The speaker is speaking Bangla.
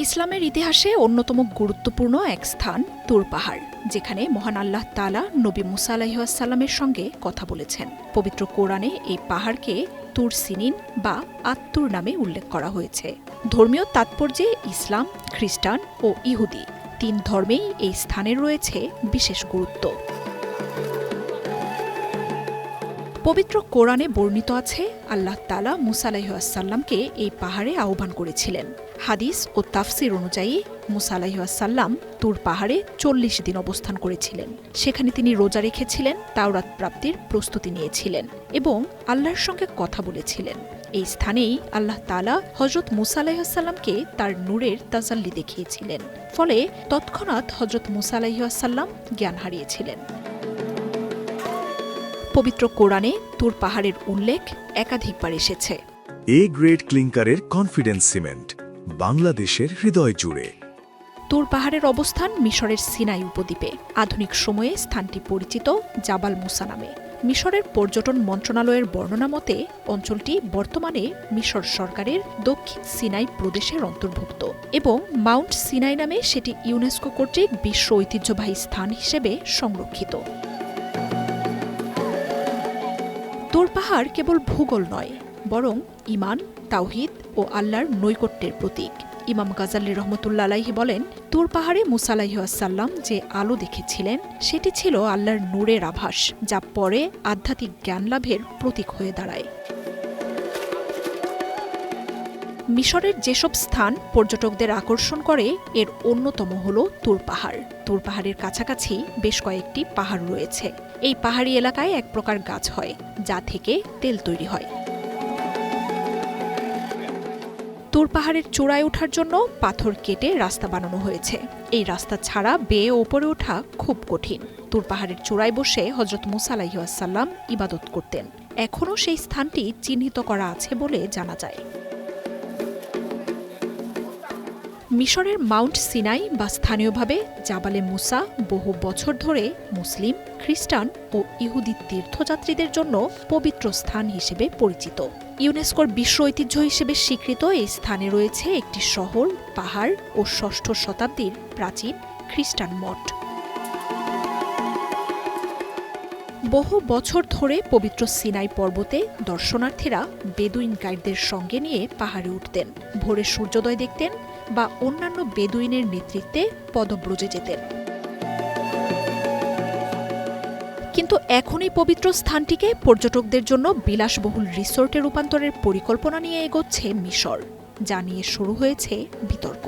ইসলামের ইতিহাসে অন্যতম গুরুত্বপূর্ণ এক স্থান তুর পাহাড়, যেখানে মহান আল্লাহ তাআলা নবী মুসা আলাইহিস সালামের সঙ্গে কথা বলেছেন। পবিত্র কোরআনে এই পাহাড়কে তুর সিনিন বা আত্তুর নামে উল্লেখ করা হয়েছে। ধর্মীয় তাৎপর্যে ইসলাম, খ্রিস্টান ও ইহুদি তিন ধর্মেই এই স্থানের রয়েছে বিশেষ গুরুত্ব। পবিত্র কোরআনে বর্ণিত আছে, আল্লাহ তাআলা মুসা আলাইহিস সাল্লামকে এই পাহাড়ে আহ্বান করেছিলেন। হাদিস ও তাফসির অনুযায়ী মুসা আলাইহিস সাল্লাম তুর পাহাড়ে ৪০ দিন অবস্থান করেছিলেন। সেখানে তিনি রোজা রেখেছিলেন, তাওরাত প্রাপ্তির প্রস্তুতি নিয়েছিলেন এবং আল্লাহর সঙ্গে কথা বলেছিলেন। এই স্থানেই আল্লাহ তাআলা হযরত মুসা আলাইহিস সাল্লামকে তার নূরের তাজাল্লি দেখিয়েছিলেন। ফলে তৎক্ষণাৎ হযরত মুসা আলাইহিস সাল্লাম জ্ঞান হারিয়েছিলেন। পবিত্র কোরআনে তুর পাহাড়ের উল্লেখ একাধিকবার এসেছে। এ গ্রেড ক্লিংকারের কনফিডেন্স সিমেন্ট, বাংলাদেশের হৃদয় জুড়ে। তুর পাহাড়ের অবস্থান মিশরের সিনাই উপদ্বীপে। আধুনিক সময়ে স্থানটি পরিচিত জাবাল মুসা নামে। মিশরের পর্যটন মন্ত্রণালয়ের বর্ণনা মতে অঞ্চলটি বর্তমানে মিশর সরকারের দক্ষিণ সিনাই প্রদেশের অন্তর্ভুক্ত এবং মাউন্ট সিনাই নামে সেটি ইউনেস্কো কর্তৃক বিশ্ব ঐতিহ্যবাহী স্থান হিসেবে সংরক্ষিত। তুর পাহাড় কেবল ভূগোল নয়, বরং ঈমান, তাওহীদ ও আল্লাহর নৈকট্যের প্রতীক। ইমাম গাজ্জালী রহমতুল্লাহ আলাইহি বলেন, তুর পাহাড়ে মুসা আলাইহিস সাল্লাম যে আলো দেখেছিলেন সেটি ছিল আল্লাহর নূরের আভাস, যা পরে আধ্যাত্মিক জ্ঞান লাভের প্রতীক হয়ে দাঁড়ায়। মিশরের যেসব স্থান পর্যটকদের আকর্ষণ করে এর অন্যতম হল তুর পাহাড়। তুর পাহাড়ের কাছাকাছি বেশ কয়েকটি পাহাড় রয়েছে। এই পাহাড়ি এলাকায় এক প্রকার গাছ হয়, যা থেকে তেল তৈরি হয়। তুর পাহাড়ের চূড়ায় ওঠার জন্য পাথর কেটে রাস্তা বানানো হয়েছে। এই রাস্তা ছাড়া বেয়ে ওপরে ওঠা খুব কঠিন। তুর পাহাড়ের চূড়ায় বসে হযরত মুসা আলাইহিস সাল্লাম ইবাদত করতেন। এখনও সেই স্থানটি চিহ্নিত করা আছে বলে জানা যায়। মিশরের মাউন্ট সিনাই বা স্থানীয়ভাবে জাবালে মুসা বহু বছর ধরে মুসলিম, খ্রিস্টান ও ইহুদি তীর্থযাত্রীদের জন্য পবিত্র স্থান হিসেবে পরিচিত। ইউনেস্কোর বিশ্ব ঐতিহ্য হিসেবে স্বীকৃত এই স্থানে রয়েছে একটি শহর, পাহাড় ও ষষ্ঠ শতাব্দীর প্রাচীন খ্রিস্টান মঠ। বহু বছর ধরে পবিত্র সিনাই পর্বতে দর্শনার্থীরা বেদুইন গাইডদের সঙ্গে নিয়ে পাহাড়ে উঠতেন, ভোরে সূর্যোদয় দেখতেন বা অন্যান্য বেদুইনের নেতৃত্বে পদব্রজে যেতেন। কিন্তু এখন এই পবিত্র স্থানটিকে পর্যটকদের জন্য বিলাসবহুল রিসোর্টে রূপান্তরের পরিকল্পনা নিয়ে এগোচ্ছে মিশর, যা নিয়ে শুরু হয়েছে বিতর্ক।